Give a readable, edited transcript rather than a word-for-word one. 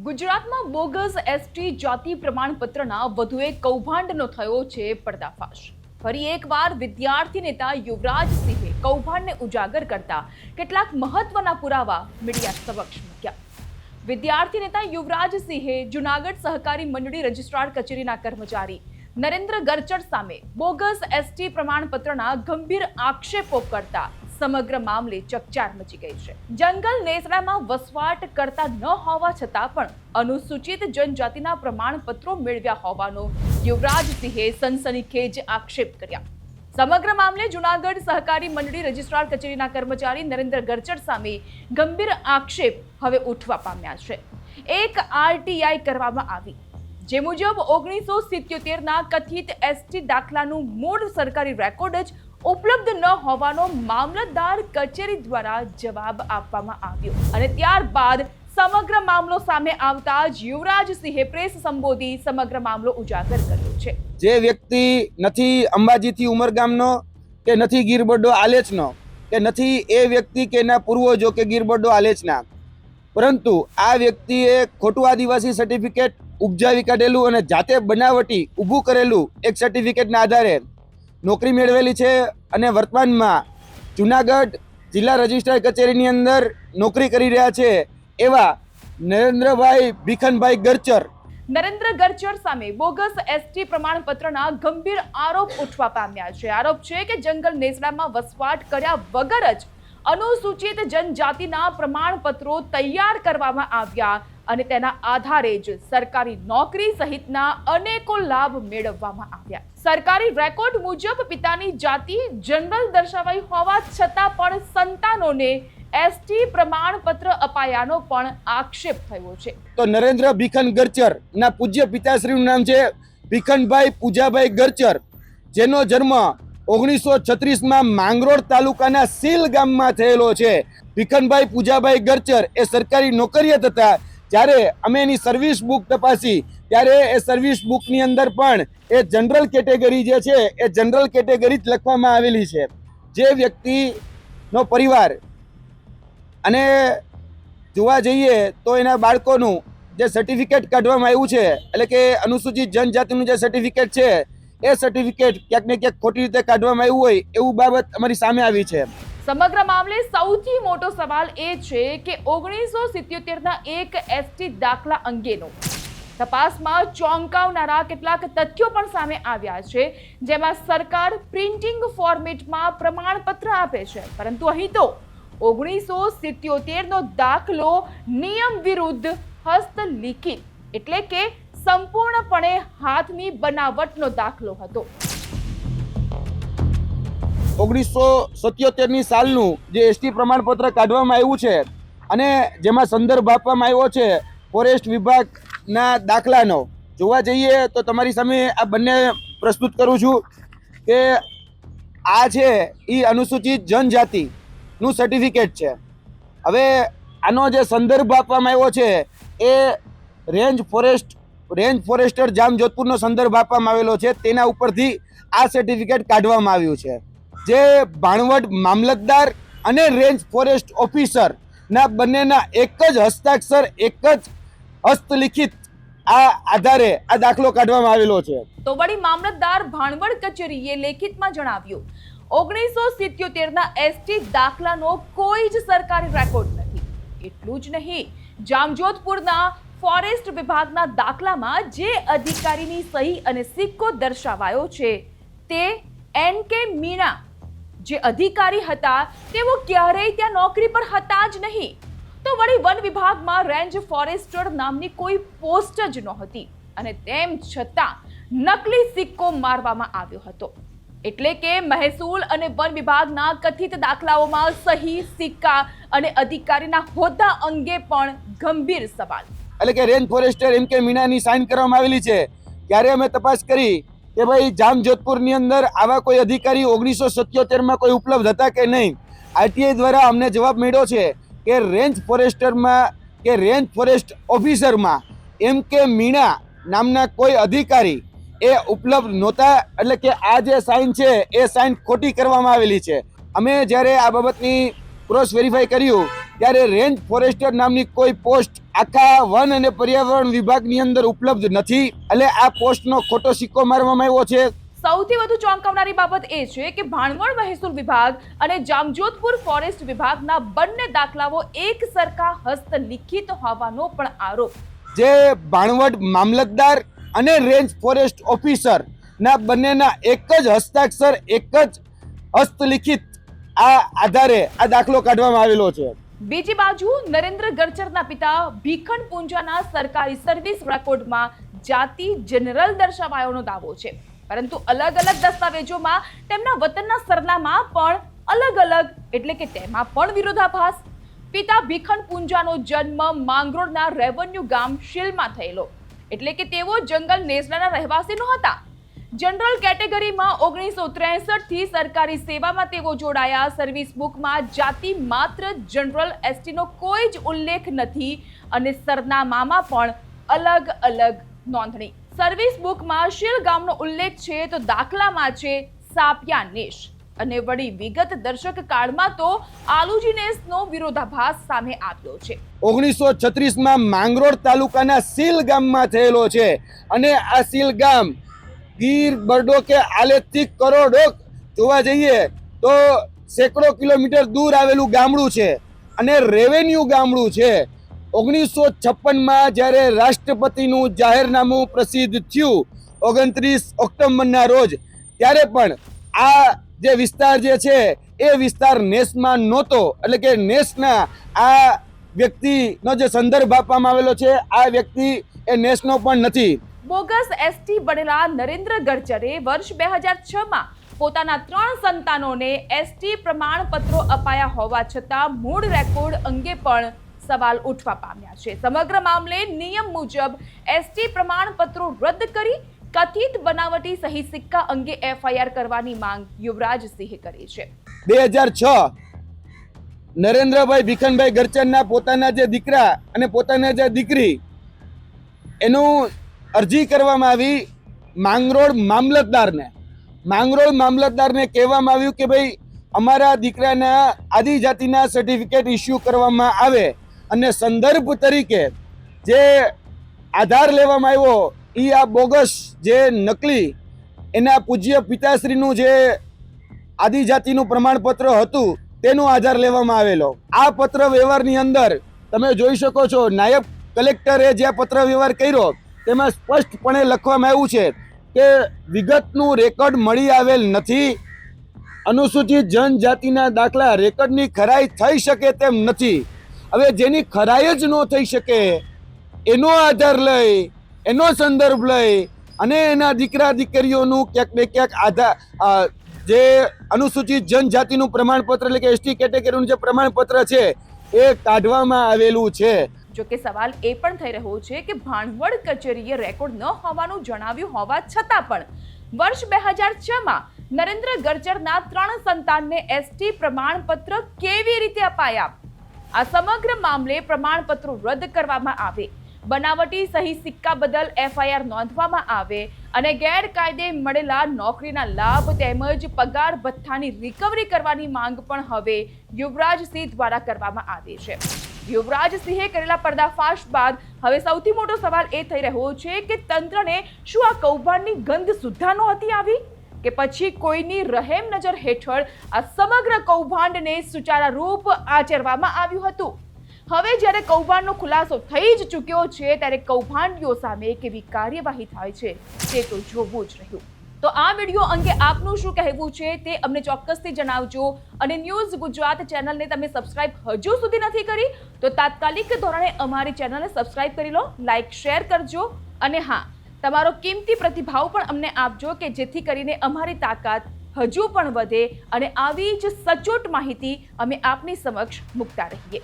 ગુજરાતમાં bogus ST જાતિ પ્રમાણપત્રના વધુ એક કૌભાંડનો થયો છે પર્દાફાશ। ફરી એકવાર વિદ્યાર્થી નેતા યુવરાજસિંહે કૌભાંડને ઉજાગર કરતા કેટલાક મહત્વના પુરાવા મીડિયા સમક્ષ મૂક્યા। વિદ્યાર્થી નેતા યુવરાજસિંહે જૂનાગઢ સહકારી મંડળી રજિસ્ટ્રાર કચેરીના કર્મચારી નરેન્દ્ર ગરચડ સામે બોગસ એસટી પ્રમાણપત્રના ગંભીર આક્ષેપો કરતા સમગ્ર મામલે ચકચાર મચી ગઈ છે। જંગલ નેસડામાં વસવાટ કરતા ન હોવા છતાં પણ અનુસૂચિત જનજાતિના પ્રમાણપત્રો મેળવ્યા હોવાનો યુવરાજસિંહે સનસનીખેજ આક્ષેપ કર્યા। સમગ્ર મામલે જૂનાગઢ સહકારી મંડળી રજિસ્ટ્રાર કચેરીના કર્મચારી નરેન્દ્ર ગરચડ સામે ગંભીર આક્ષેપ હવે ઉઠવા પામ્યા છે। એક આરટીઆઈ કરવામાં આવી, જે મુજબ 1977ના કથિત એસટી દાખલાનું મૂળ સરકારી રેકોર્ડ જ ઉપલબ્ધ ન હોવાનો મામલતદાર કચેરી દ્વારા જવાબ આપવામાં આવ્યો અને ત્યારબાદ સમગ્ર મામલો સામે આવતા જ યુવરાજસિંહે પ્રેસ સંબોધી સમગ્ર મામલો ઉજાગર કર્યો છે। જે વ્યક્તિ નથી અંબાજીથી ઉમરગામનો કે નથી ગીરબડ્ડો આલેચનો કે નથી એ વ્યક્તિ કે એના પૂર્વજો કે ગીરબડ્ડો આલેચના, પરંતુ આ વ્યક્તિએ ખોટું આદિવાસી સર્ટિફિકેટ ઉપજાવી કાઢેલું અને જાતે બનાવટી ઊભું કરેલું એક સર્ટિફિકેટના આધારે નોકરી મેળવેલી છે અને વર્તમાનમાં જૂનાગઢ જિલ્લા રજિસ્ટ્રાર કચેરીની અંદર નોકરી કરી રહ્યા છે એવા નરેન્દ્રભાઈ ભીખનભાઈ ગરચર। નરેન્દ્ર ગરચડ સામે બોગસ એસટી પ્રમાણપત્રના ગંભીર આરોપ ઉઠવા પામ્યા છે। આરોપ છે કે જંગલ નેસડામાં વસવાટ કર્યા વગર જ અનુસૂચિત જનજાતિના પ્રમાણપત્રો તૈયાર કરવામાં આવ્યા અને તેના આધારે જ સરકારી નોકરી સહિતના અનેકો લાભ મેળવવામાં આવ્યા। સરકારી રેકોર્ડ મુજબ પિતાની જાતિ જનરલ દર્શાવાઈ હોવા છતાં પણ સંતાનોને એસટી પ્રમાણપત્ર અપાયાનો પણ આક્ષેપ થયો છે। તો નરેન્દ્ર ભીખન ગરચર ના પૂજ્ય પિતાશ્રીનું નામ છે ભીખનભાઈ પૂજાભાઈ ગરચર, જેનો જન્મ 1936માં માંગરોળ તાલુકાના સીલ ગામમાં થયેલો છે। ભીખનભાઈ પૂજાભાઈ ગરચર એ સરકારી નોકરિયાત હતા। જ્યારે અમે એની સર્વિસ બુક તપાસી ત્યારે એ સર્વિસ બુકની અંદર પણ એ જનરલ કેટેગરી જે છે એ જનરલ કેટેગરી જ લખવામાં આવેલી છે। જે વ્યક્તિનો પરિવાર અને જોવા જઈએ તો એના બાળકોનું જે સર્ટિફિકેટ કાઢવામાં આવ્યું છે, એટલે કે અનુસૂચિત જનજાતિનું જે સર્ટિફિકેટ છે એ સર્ટિફિકેટ ક્યાંક ને ક્યાંક ખોટી રીતે કાઢવામાં આવ્યું હોય એવું બાબત અમારી સામે આવી છે। સમગ્ર મામલે સૌથી મોટો સવાલ એ છે કે 1977ના એક એસટી દાખલા અંગેનો તપાસમાં ચોંકાવનારા કેટલાક તથ્યો પણ સામે આવ્યા છે, જેમાં સરકાર પ્રિન્ટિંગ ફોર્મેટમાં પ્રમાણપત્ર આપે છે, પરંતુ અહીં તો 1977નો દાખલો નિયમ વિરુદ્ધ હસ્તલિખિત એટલે કે સંપૂર્ણપણે હાથની બનાવટનો દાખલો હતો। 1977ની સાલનું જે એસટી પ્રમાણપત્ર કાઢવામાં આવ્યું છે અને જેમાં સંદર્ભ આપવામાં આવ્યો છે ફોરેસ્ટ વિભાગના દાખલાનો, જોવા જઈએ તો તમારી સામે આ બંને પ્રસ્તુત કરું છું કે આ છે એ અનુસૂચિત જનજાતિનું સર્ટિફિકેટ છે। હવે આનો જે સંદર્ભ આપવામાં આવ્યો છે એ રેન્જ ફોરેસ્ટર જામજોધપુરનો સંદર્ભ આપવામાં આવેલો છે, તેના ઉપરથી આ સર્ટિફિકેટ કાઢવામાં આવ્યું છે। જે ભાણવડ મામલતદાર અને રેન્જ ફોરેસ્ટ ઓફિસર ના બંનેના એક જ હસ્તાક્ષર એક જ હસ્તલિખિત આ આધારે આ દાખલો કાઢવામાં આવેલો છે। તો વળી મામલતદાર ભાણવડ કચેરીએ લેખિતમાં જણાવ્યું 1977ના એસટી દાખલાનો કોઈ જ સરકારી રેકોર્ડ નથી। એટલું જ નહીં, જામજોધપુરના ફોરેસ્ટ વિભાગના દાખલામાં જે અધિકારીની સહી અને સિક્કો દર્શાવાયો છે તે એન.કે. મીણા જે અધિકારી હતા તેઓ ક્યારેય ત્યાં નોકરી પર હતા જ નહીં। તો વળી વન વિભાગમાં રેન્જ ફોરેસ્ટર નામની કોઈ પોસ્ટ જ નહોતી અને તેમ છતાં નકલી સિક્કો મારવામાં આવ્યો હતો। એટલે કે મહેસૂલ અને વન વિભાગના કથિત દાખલાઓમાં સહી, સિક્કા અને અધિકારીના હોદ્દા અંગે પણ ગંભીર સવાલ। એટલે કે રેન્જ ફોરેસ્ટર એમ.કે. મીણાની સાઇન કરવામાં આવેલી છે। ત્યારે અમે તપાસ કરી કે ભાઈ જામજોધપુરની અંદર આવા કોઈ અધિકારી 1977માં કોઈ ઉપલબ્ધ હતા કે નહીં। આરટીઆઈ દ્વારા અમને જવાબ મળ્યો છે કે રેન્જ ફોરેસ્ટરમાં કે રેન્જ ફોરેસ્ટ ઓફિસરમાં એમ.કે. મીણા નામના કોઈ અધિકારી એ ઉપલબ્ધ નહોતા। એટલે કે આ જે સાઇન છે એ સાઇન ખોટી કરવામાં આવેલી છે। અમે જ્યારે આ બાબતની ક્રોસ વેરીફાઈ કર્યું ત્યારે રેન્જ ફોરેસ્ટર નામની કોઈ પોસ્ટ આખા વન અને પર્યાવરણ વિભાગની અંદર ઉપલબ્ધ નથી. એટલે આ પોસ્ટનો ખોટો સિક્કો મારવામાં આવ્યો છે. સૌથી વધુ ચોંકાવનારી બાબત એ છે કે ભાણવડ મહેસૂલ વિભાગ અને જામજોધપુર ફોરેસ્ટ વિભાગના બંને દાખલાઓ એક સરખા હસ્તલિખિત હોવાનો પણ આરોપ. જે ભાણવડ મામલતદાર અને રેન્જ ફોરેસ્ટ ઓફિસર ના બંનેના એક જ હસ્તાક્ષર, એક જ હસ્તલિખિત આ આધારે આ દાખલો કાઢવામાં આવેલો છે. બીજી બાજુ નરેન્દ્ર ગરચરના પિતા ભીખણ પૂંજાના સરકારી સર્વિસ રેકોર્ડમાં જાતિ જનરલ દર્શાવાયોનો દાવો છે, પરંતુ અલગ અલગ દસ્તાવેજોમાં તેમના વતનના સરનામા પણ અલગ અલગ, એટલે કે તેમાં પણ વિરોધાભાસ. પિતા ભીખણ પૂંજાનો જન્મ માંગરોળના રેવન્યુ ગામ શીલમાં થયેલો, એટલે કે તેઓ જંગલ નેસડાના રહેવાસી નહોતા. જનરલ કેટેગરીમાં 1963 થી સરકારી સેવામાં તેઓ જોડાયા. સર્વિસ બુકમાં જાતિ માત્ર જનરલ એસટીનો કોઈ જ ઉલ્લેખ નથી અને સરનામામાં પણ અલગ અલગ નોંધણી. સર્વિસ બુકમાં શીલ ગામનો ઉલ્લેખ છે તો દાખલામાં છે સાપિયા નેશ, અને વળી વિગત દર્શક કાળમાં તો આલુજી નેસનો વિરોધાભાસ સામે આવ્યો છે. 1936માં માંગરોળ તાલુકાના સીલ ગામમાં થયેલો છે અને આ સીલ ગામ ગીર બરડો કે આલેથી કરોડો જોવા જઈએ તો સેંકડો કિલોમીટર દૂર આવેલું ગામડું છે અને રેવન્યુ ગામડું છે. 1956માં જ્યારે રાષ્ટ્રપતિનું જાહેરનામું પ્રસિદ્ધ થયું 29 ઓક્ટોબરના રોજ, ત્યારે પણ આ જે વિસ્તાર જે છે એ વિસ્તાર નેસમાં નહોતો. એટલે કે નેસના આ વ્યક્તિનો જે સંદર્ભ આપવામાં આવેલો છે, આ વ્યક્તિ એ નેસનો પણ નથી. બોગસ એસટી બનેલા નરેન્દ્ર ગર્જરે વર્ષ 2006માં પોતાના 3 સંતાનોને એસટી પ્રમાણપત્રો અપાયા હોવા છતાં મૂળ રેકોર્ડ અંગે પણ સવાલ ઉઠવા પામ્યા છે. સમગ્ર મામલે નિયમ મુજબ એસટી પ્રમાણપત્રો રદ કરી કથિત બનાવટી સહી સિક્કા અંગે એફઆઈઆર કરવાની માંગ યુવરાજસિંહે કરી છે. 2006 નરેન્દ્રભાઈ ભીખનભાઈ ગરચરના પોતાના જે દીકરા અને પોતાના જે દીકરી એનું અરજી કરવામાં આવી માંગરોળ મામલતદારને. માંગરોળ મામલતદારને કહેવામાં આવ્યું કે ભાઈ અમારા દીકરાના આદિજાતિના સર્ટિફિકેટ ઇસ્યુ કરવામાં આવે અને સંદર્ભ તરીકે જે આધાર લેવામાં આવ્યો એ આ બોગસ જે નકલી એના પૂજ્ય પિતાશ્રીનું જે આદિજાતિનું પ્રમાણપત્ર હતું તેનો આધાર લેવામાં આવેલો. આ પત્ર વ્યવહારની અંદર તમે જોઈ શકો છો, નાયબ કલેક્ટરે જે પત્ર વ્યવહાર કર્યો તેમાં સ્પષ્ટપણે લખવામાં આવ્યું છે કે વિગતનું રેકોર્ડ મળી આવેલ નથી. અનુસૂચિત જનજાતિના દાખલા રેકોર્ડની ખરાઈ થઈ શકે તેમ નથી. હવે જેની ખરાઈ જ ન થઈ શકે એનો આધાર લઈ, એનો સંદર્ભ લઈ અને એના દીકરા દીકરીઓનું ક્યાંક ને ક્યાંક આધાર જે અનુસૂચિત જનજાતિનું પ્રમાણપત્ર એટલે કે એસટી કેટેગરીનું જે પ્રમાણપત્ર છે એ કાઢવામાં આવેલું છે. જો કે સવાલ એ પણ થઈ રહ્યો છે કે ભાણવડ કચેરીએ રેકોર્ડ ન હોવાનું જણાવ્યું હોવા છતાં પણ વર્ષ 2006માં નરેન્દ્ર ગર્જરના 3 સંતાનને એસટી પ્રમાણપત્ર કેવી રીતે અપાયા? આ સમગ્ર મામલે પ્રમાણપત્રો રદ કરવામાં આવે, બનાવટી સહી સિક્કા બદલ એફઆઈઆર નોંધવામાં આવે અને ગેરકાયદે મળેલા નોકરીના લાભ તેમજ પગાર ભથ્થાની રિકવરી કરવાની માંગ પણ હવે યુવરાજસિંહ દ્વારા કરવામાં આવી છે. યુવરાજસિંહે કરેલા પર્દાફાશ બાદ હવે સૌથી મોટો સવાલ એ થઈ રહ્યો છે કે તંત્રને શું આ કૌભાંડની ગંધ સુદ્ધા નહોતી આવી કે પછી કોઈની રહેમ નજર હેઠળ આ સમગ્ર કૌભાંડને સુચારા રૂપ આચરવામાં આવ્યું હતું? હવે જ્યારે કૌભાંડનો ખુલાસો થઈ જ ચૂક્યો છે ત્યારે કૌભાંડીઓ સામે કેવી કાર્યવાહી થાય છે તે તો જોવું જ રહ્યું. તો આ વિડીયો અંગે આપનું શું કહેવું છે તે અમને ચોક્કસથી જણાવજો અને ન્યૂઝ ગુજરાત ચેનલને તમે સબસ્ક્રાઇબ હજુ સુધી નથી કરી તો તાત્કાલિક ધોરણે અમારી ચેનલને સબસ્ક્રાઇબ કરી લો, લાઇક શેર કરજો અને હા, તમારો કિંમતી પ્રતિભાવ પણ અમને આપજો કે જેથી કરીને અમારી તાકાત હજુ પણ વધે અને આવી જ સચોટ માહિતી અમે આપની સમક્ષ મૂકતા રહીએ.